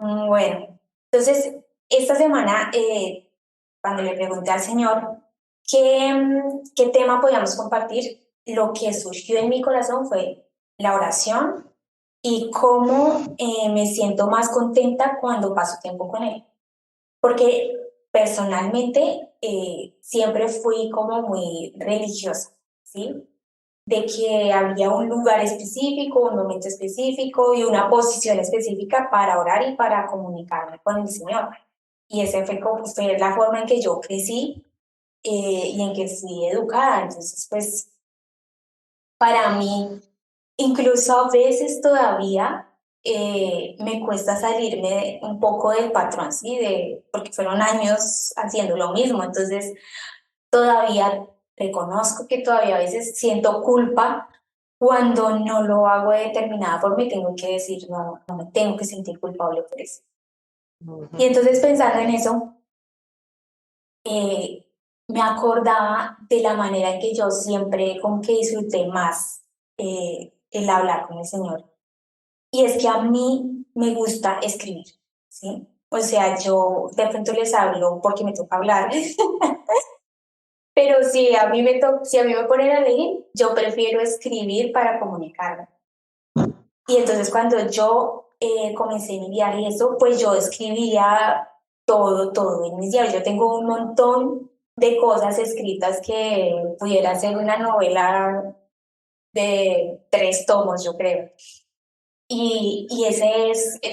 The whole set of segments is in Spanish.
Bueno, entonces esta semana, cuando le pregunté al Señor qué tema podíamos compartir, lo que surgió en mi corazón fue la oración y cómo me siento más contenta cuando paso tiempo con Él. Porque personalmente siempre fui como muy religiosa, ¿sí? De que había un lugar específico, un momento específico y una posición específica para orar y para comunicarme con el Señor. Y ese fue como fue la forma en que yo crecí y en que fui educada. Entonces, pues para mí, incluso a veces todavía me cuesta salirme un poco del patrón, ¿sí? Porque fueron años haciendo lo mismo. Entonces, todavía reconozco que todavía a veces siento culpa cuando no lo hago de determinada forma y tengo que decir, no, no me tengo que sentir culpable por eso. Y entonces pensando en eso, eh, me acordaba de la manera en que yo siempre como que disfruté más el hablar con el Señor. Y es que a mí me gusta escribir, ¿sí? O sea, yo de pronto les hablo porque me toca hablar. Pero si a mí me ponen a leer, yo prefiero escribir para comunicarme. Y entonces cuando yo comencé mi viaje y eso, pues yo escribía todo en mis diarios. Yo tengo un montón de cosas escritas que pudiera ser una novela de 3 tomos, yo creo. Y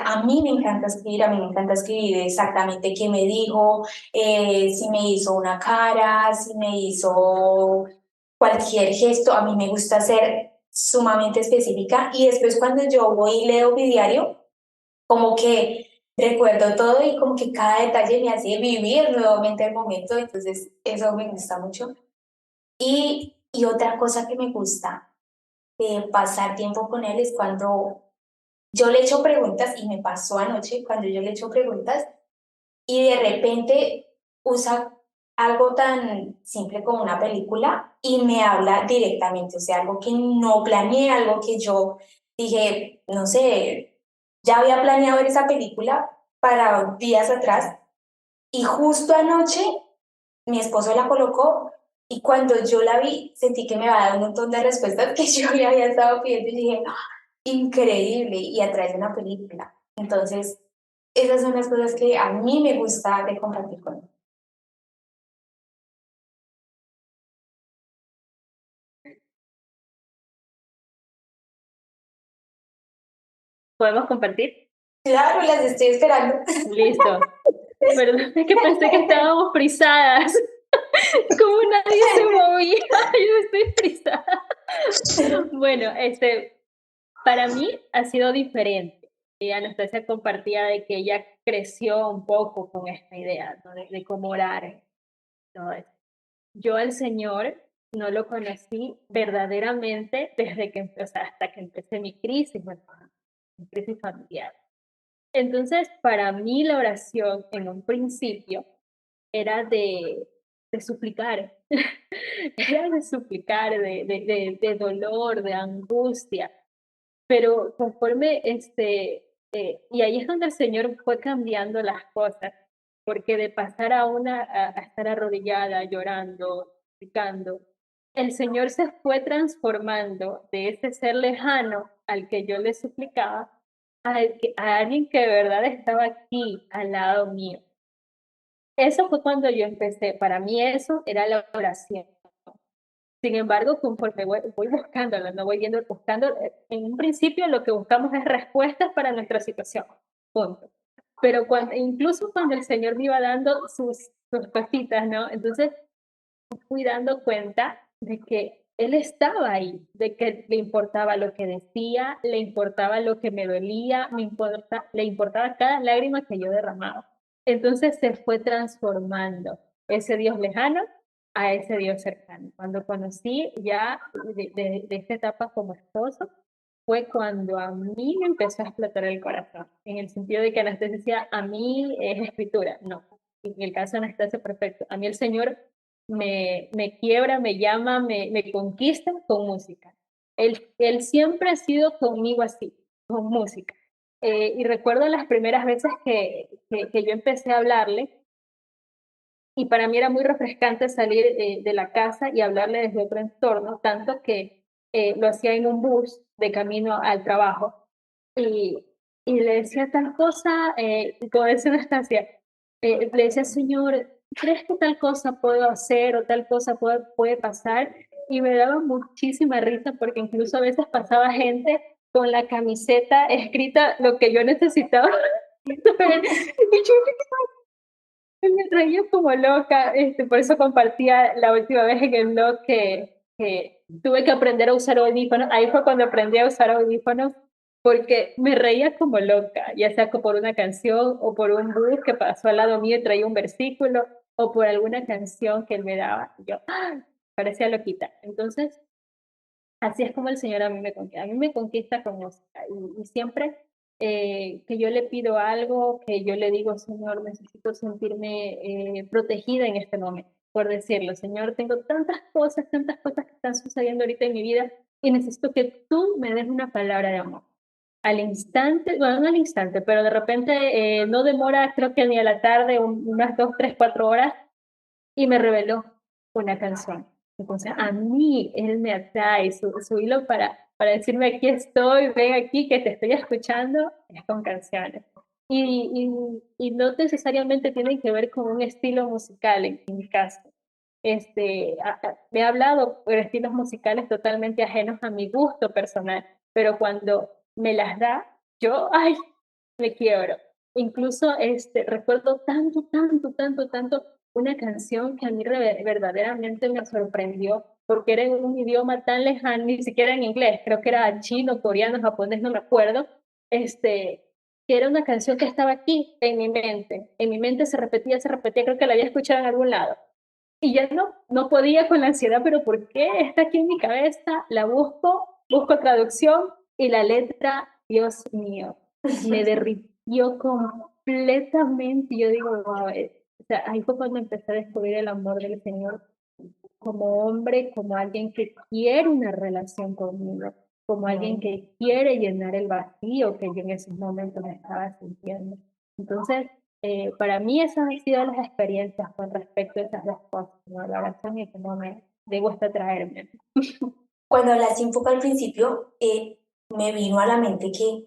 a mí me encanta escribir, a mí me encanta escribir exactamente qué me dijo, si me hizo una cara, si me hizo cualquier gesto, a mí me gusta ser sumamente específica y después cuando yo voy y leo mi diario, como que recuerdo todo y como que cada detalle me hace vivir nuevamente el momento, entonces eso me gusta mucho. Y otra cosa que me gusta de pasar tiempo con él es cuando yo le echo preguntas y me pasó anoche cuando yo le echo preguntas y de repente usa algo tan simple como una película y me habla directamente, o sea, algo que no planeé, algo que yo dije, no sé, ya había planeado ver esa película para días atrás y justo anoche mi esposo la colocó y cuando yo la vi sentí que me va a dar un montón de respuestas que yo le había estado pidiendo y dije, increíble y a través de una película. Entonces, esas son las cosas que a mí me gusta de compartir con él. ¿Podemos compartir? Claro, las estoy esperando. Listo. Perdón, es que pensé que estábamos frisadas. Como nadie se movía, yo estoy frisada. Bueno, para mí ha sido diferente. Y Anastasia compartía de que ella creció un poco con esta idea, ¿no? De cómo orar, todo eso. Yo al Señor no lo conocí verdaderamente desde que empecé, hasta que empecé mi crisis, bueno, mi crisis familiar. Entonces, para mí la oración en un principio era de suplicar, era de suplicar, de dolor, de angustia, pero conforme, y ahí es donde el Señor fue cambiando las cosas, porque de pasar a estar arrodillada, llorando, suplicando, el Señor se fue transformando de ese ser lejano al que yo le suplicaba a alguien que de verdad estaba aquí al lado mío. Eso fue cuando yo empecé. Para mí eso era la oración. Sin embargo, conforme voy buscándolo, no voy viendo, buscando, en un principio lo que buscamos es respuestas para nuestra situación, punto. Pero incluso cuando el Señor me iba dando sus cositas, ¿no? Entonces fui dando cuenta de que Él estaba ahí, de que le importaba lo que decía, le importaba lo que me dolía, le importaba cada lágrima que yo derramaba. Entonces se fue transformando ese Dios lejano a ese Dios cercano. Cuando conocí ya de esta etapa como esposo, fue cuando a mí me empezó a explotar el corazón, en el sentido de que Anastasia decía, a mí es escritura, no, en el caso de Anastasia, perfecto, a mí el Señor me quiebra, me llama, me conquista con música. Él siempre ha sido conmigo así, con música. Y recuerdo las primeras veces que yo empecé a hablarle, y para mí era muy refrescante salir de la casa y hablarle desde otro entorno, tanto que lo hacía en un bus de camino al trabajo. Y, y le decía tal cosa, como decía Anastasia, le decía, señor, ¿crees que tal cosa puedo hacer o tal cosa puede pasar? Y me daba muchísima risa porque incluso a veces pasaba gente con la camiseta escrita lo que yo necesitaba. Y yo me reía como loca, por eso compartía la última vez en el blog que tuve que aprender a usar audífonos. Ahí fue cuando aprendí a usar audífonos porque me reía como loca, ya sea por una canción o por un bus que pasó al lado mío y traía un versículo o por alguna canción que él me daba. Yo parecía loquita. Entonces, así es como el Señor a mí me conquista. A mí me conquista con música y siempre que yo le pido algo, que yo le digo, Señor, necesito sentirme protegida en este momento, por decirlo, Señor, tengo tantas cosas que están sucediendo ahorita en mi vida y necesito que tú me des una palabra de amor. Al instante, bueno, no al instante, pero de repente no demora, creo que ni a la tarde, unas 2, 3, 4 horas, y me reveló una canción. Entonces, a mí él me atrae, su hilo para decirme aquí estoy, ven aquí que te estoy escuchando, es con canciones. Y no necesariamente tienen que ver con un estilo musical en mi caso. Me ha hablado por estilos musicales totalmente ajenos a mi gusto personal, pero cuando me las da, yo, ay, me quiebro. Incluso recuerdo tanto una canción que a mí verdaderamente me sorprendió, porque era en un idioma tan lejano, ni siquiera en inglés, creo que era chino, coreano, japonés, no me acuerdo, que era una canción que estaba aquí en mi mente se repetía, creo que la había escuchado en algún lado. Y ya no podía con la ansiedad, pero ¿por qué? Está aquí en mi cabeza, la busco traducción y la letra, Dios mío, me derritió completamente. Yo digo, wow, o sea, ahí fue cuando empecé a descubrir el amor del Señor como hombre, como alguien que quiere una relación conmigo, como alguien que quiere llenar el vacío que yo en esos momentos me estaba sintiendo. Entonces, para mí esas han sido las experiencias con respecto a esas dos cosas, ¿no? La oración y cómo me gusta traerme. Cuando hablaste un poco al principio, me vino a la mente que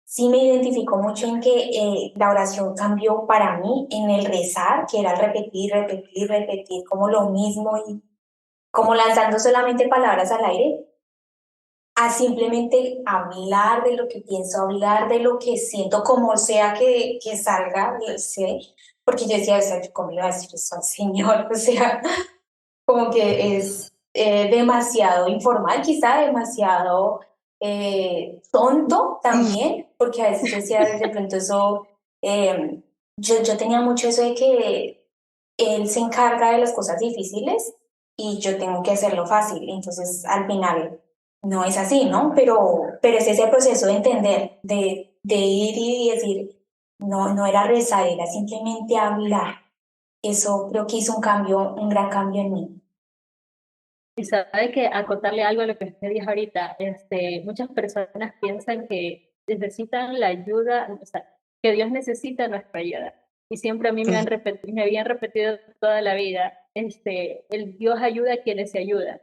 sí me identifico mucho en que la oración cambió para mí en el rezar, que era repetir como lo mismo y como lanzando solamente palabras al aire, a simplemente hablar de lo que pienso, hablar de lo que siento, como sea que salga, sé, porque yo decía, o sea, ¿cómo le va a decir eso al Señor? O sea, como que es demasiado informal, quizá demasiado tonto también, porque a veces yo decía de pronto eso, yo tenía mucho eso de que él se encarga de las cosas difíciles y yo tengo que hacerlo fácil, entonces al final no es así, ¿no? Pero es ese proceso de entender, de ir y decir, no era rezar, era simplemente hablar. Eso creo que hizo un cambio, un gran cambio en mí. Y sabe que acotarle algo a lo que usted dijo ahorita, muchas personas piensan que necesitan la ayuda, o sea, que Dios necesita nuestra ayuda. Y siempre a mí me habían repetido toda la vida, el Dios ayuda a quienes se ayudan.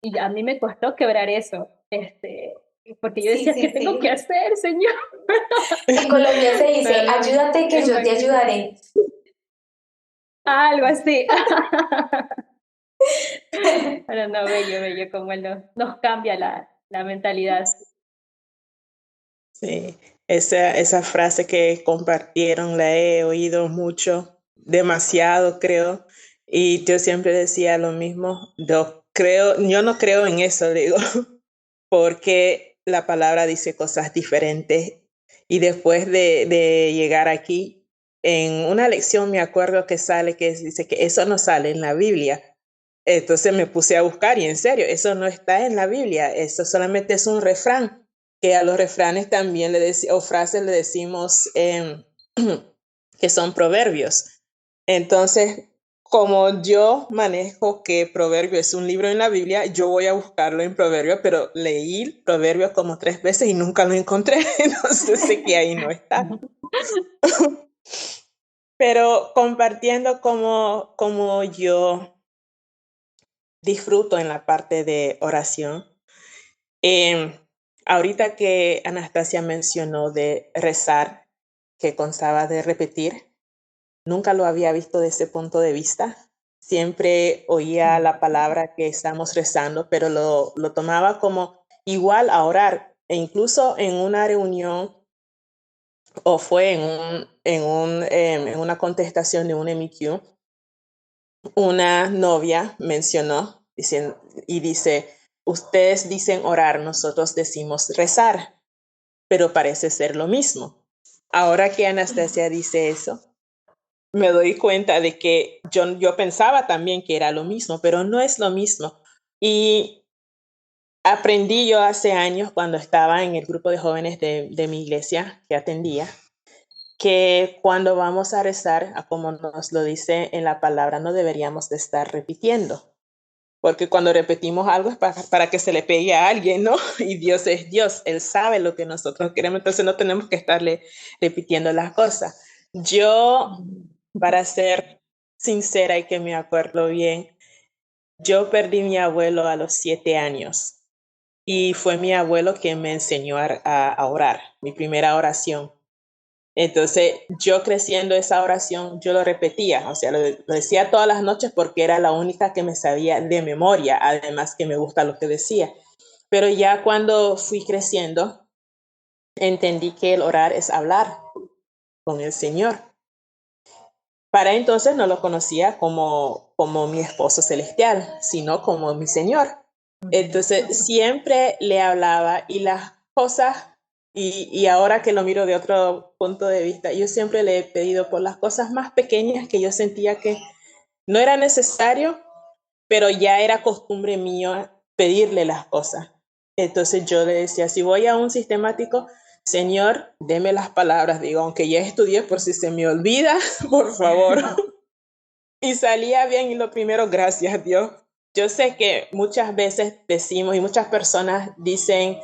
Y a mí me costó quebrar eso, porque yo Sí, decía, ¿qué sí, tengo que sí. hacer, Señor? En Colombia se dice, Pero ayúdate que es yo te magnífico. ayudaré. Algo así. Pero no, bello, como él nos cambia la mentalidad. Sí, esa frase que compartieron la he oído mucho, demasiado creo, y yo siempre decía lo mismo, yo no creo en eso, digo, porque la palabra dice cosas diferentes y después de llegar aquí, en una lección me acuerdo que sale que dice que eso no sale en la Biblia. Entonces me puse a buscar y en serio, eso no está en la Biblia, eso solamente es un refrán, que a los refranes también o frases le decimos que son proverbios. Entonces, como yo manejo que Proverbio es un libro en la Biblia, yo voy a buscarlo en Proverbio, pero leí Proverbio como 3 veces y nunca lo encontré, entonces sé que ahí no está. Pero compartiendo como yo disfruto en la parte de oración, ahorita que Anastasia mencionó de rezar, que constaba de repetir, nunca lo había visto desde ese punto de vista. Siempre oía la palabra que estamos rezando, pero lo tomaba como igual a orar. E incluso en una reunión o fue en una contestación de un MQ, una novia mencionó y dice, ustedes dicen orar, nosotros decimos rezar, pero parece ser lo mismo. Ahora que Anastasia dice eso, me doy cuenta de que yo pensaba también que era lo mismo, pero no es lo mismo. Y aprendí yo hace años cuando estaba en el grupo de jóvenes de mi iglesia que atendía, que cuando vamos a rezar, a como nos lo dice en la palabra, no deberíamos de estar repitiendo. Porque cuando repetimos algo es para que se le pegue a alguien, ¿no? Y Dios es Dios, Él sabe lo que nosotros queremos, entonces no tenemos que estarle repitiendo las cosas. Yo, para ser sincera y que me acuerdo bien, yo perdí a mi abuelo a los 7 años y fue mi abuelo quien me enseñó a orar, mi primera oración. Entonces, yo creciendo esa oración, yo lo repetía, o sea, lo decía todas las noches porque era la única que me sabía de memoria, además que me gusta lo que decía. Pero ya cuando fui creciendo, entendí que el orar es hablar con el Señor. Para entonces no lo conocía como mi esposo celestial, sino como mi Señor. Entonces, siempre le hablaba y las cosas. Y ahora que lo miro de otro punto de vista, yo siempre le he pedido por las cosas más pequeñas que yo sentía que no era necesario, pero ya era costumbre mío pedirle las cosas. Entonces yo le decía, si voy a un sistemático, Señor, deme las palabras, digo, aunque ya estudié por si se me olvida, por favor. Y salía bien y lo primero, gracias Dios. Yo sé que muchas veces decimos y muchas personas dicen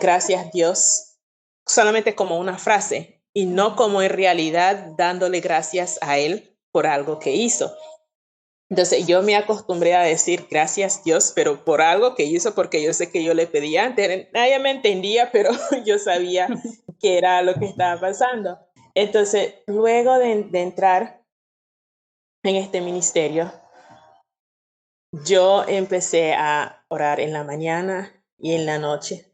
gracias Dios solamente como una frase y no como en realidad dándole gracias a Él por algo que hizo. Entonces yo me acostumbré a decir gracias Dios, pero por algo que hizo, porque yo sé que yo le pedía antes, nadie me entendía, pero yo sabía que era lo que estaba pasando. Entonces, luego de entrar en este ministerio, yo empecé a orar en la mañana y en la noche.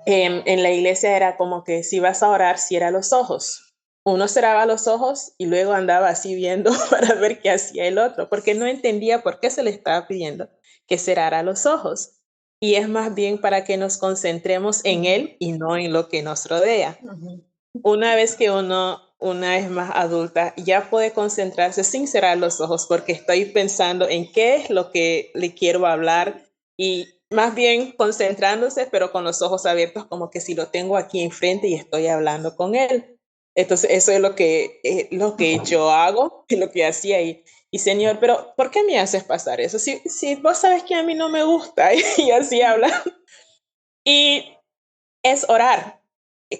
En la iglesia era como que si vas a orar, cierra los ojos. Uno cerraba los ojos y luego andaba así viendo para ver qué hacía el otro, porque no entendía por qué se le estaba pidiendo que cerrara los ojos. Y es más bien para que nos concentremos en Él y no en lo que nos rodea. Una vez que una es más adulta, ya puede concentrarse sin cerrar los ojos porque estoy pensando en qué es lo que le quiero hablar y más bien concentrándose, pero con los ojos abiertos, como que si lo tengo aquí enfrente y estoy hablando con él. Entonces, eso es lo que yo hago y lo que hacía ahí. Y Señor, pero ¿por qué me haces pasar eso? Si vos sabes que a mí no me gusta y así habla. Y es orar.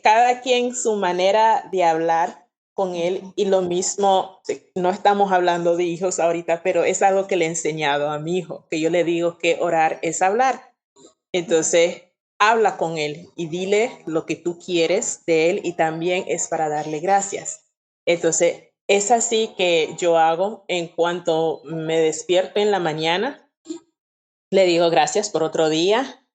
Cada quien su manera de hablar con él y lo mismo, no estamos hablando de hijos ahorita, pero es algo que le he enseñado a mi hijo, que yo le digo que orar es hablar. Entonces, habla con él y dile lo que tú quieres de él y también es para darle gracias. Entonces, es así que yo hago en cuanto me despierto en la mañana, le digo gracias por otro día,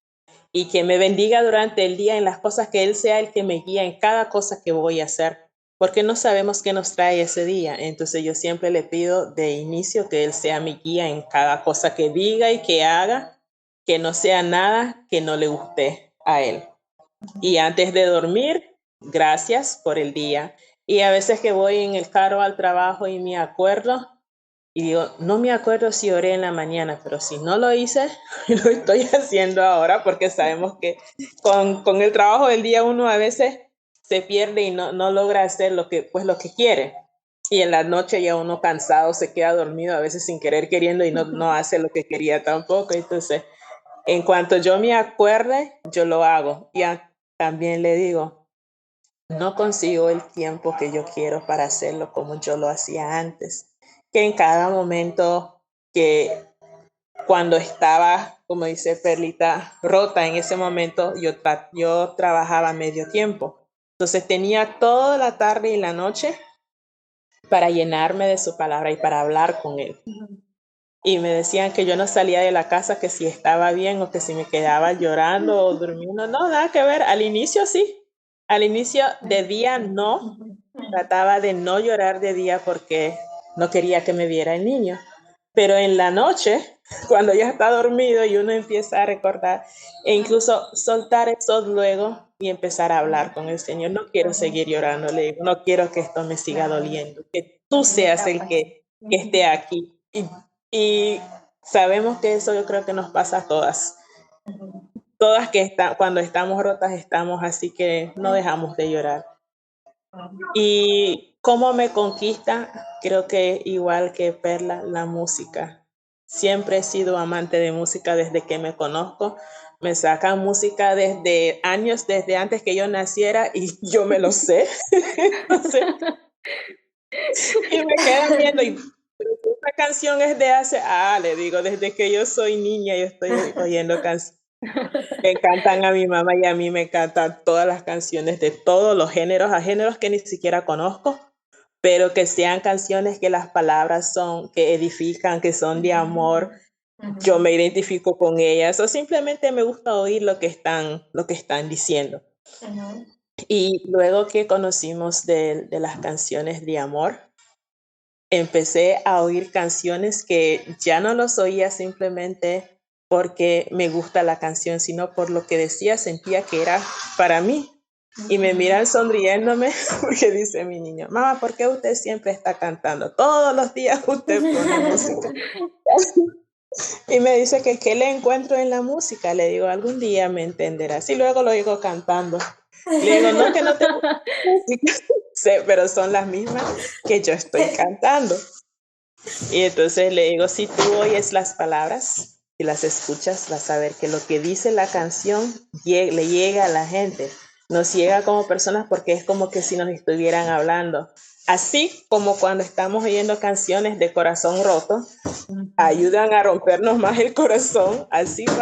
y que me bendiga durante el día en las cosas, que Él sea el que me guía en cada cosa que voy a hacer, porque no sabemos qué nos trae ese día. Entonces yo siempre le pido de inicio que Él sea mi guía en cada cosa que diga y que haga, que no sea nada que no le guste a Él. Y antes de dormir, gracias por el día. Y a veces que voy en el carro al trabajo y me acuerdo, y digo, no me acuerdo si oré en la mañana, pero si no lo hice, lo estoy haciendo ahora porque sabemos que con el trabajo del día uno a veces se pierde y no logra hacer lo que quiere. y en la noche ya uno cansado se queda dormido, a veces sin querer queriendo y no hace lo que quería tampoco. Entonces, en cuanto yo me acuerde, yo lo hago. Y también le digo, no consigo el tiempo que yo quiero para hacerlo como yo lo hacía antes. Que en cada momento que cuando estaba, como dice Perlita, rota en ese momento, yo trabajaba medio tiempo. Entonces tenía toda la tarde y la noche para llenarme de su palabra y para hablar con él. Y me decían que yo no salía de la casa, que si estaba bien o que si me quedaba llorando o durmiendo. No, nada que ver. Al inicio sí. Al inicio de día no. Trataba de no llorar de día porque no quería que me viera el niño. Pero en la noche, cuando ya está dormido y uno empieza a recordar e incluso soltar eso luego y empezar a hablar con el Señor. No quiero seguir llorando, le digo, no quiero que esto me siga doliendo, que tú seas el que esté aquí. Y sabemos que eso yo creo que nos pasa a todas. Todas cuando estamos rotas estamos así que no dejamos de llorar. Y cómo me conquista, creo que igual que Perla, la música. Siempre he sido amante de música desde que me conozco. Me sacan música desde años, desde antes que yo naciera y yo me lo sé. Entonces, y me quedan viendo y esta canción es de hace, le digo, desde que yo soy niña yo estoy oyendo canciones. Me encantan a mi mamá y a mí me encantan todas las canciones de todos los géneros, a géneros que ni siquiera conozco, pero que sean canciones que las palabras son, que edifican, que son de amor. Yo me identifico con ellas o simplemente me gusta oír lo que están diciendo. Y luego que conocimos de las canciones de amor, empecé a oír canciones que ya no los oía simplemente porque me gusta la canción, sino por lo que decía, sentía que era para mí. Y me miran sonriéndome porque dice mi niño, mamá, ¿por qué usted siempre está cantando? Todos los días usted pone música. Y me dice que qué le encuentro en la música. Le digo, algún día me entenderás. Y luego lo digo cantando. Le digo, no que no te gusta la música, sí, pero son las mismas que yo estoy cantando. Y entonces le digo, si tú oyes las palabras y las escuchas, vas a ver que lo que dice la canción le llega a la gente. Nos llega como personas porque es como que si nos estuvieran hablando. Así como cuando estamos oyendo canciones de corazón roto, ayudan a rompernos más el corazón. Así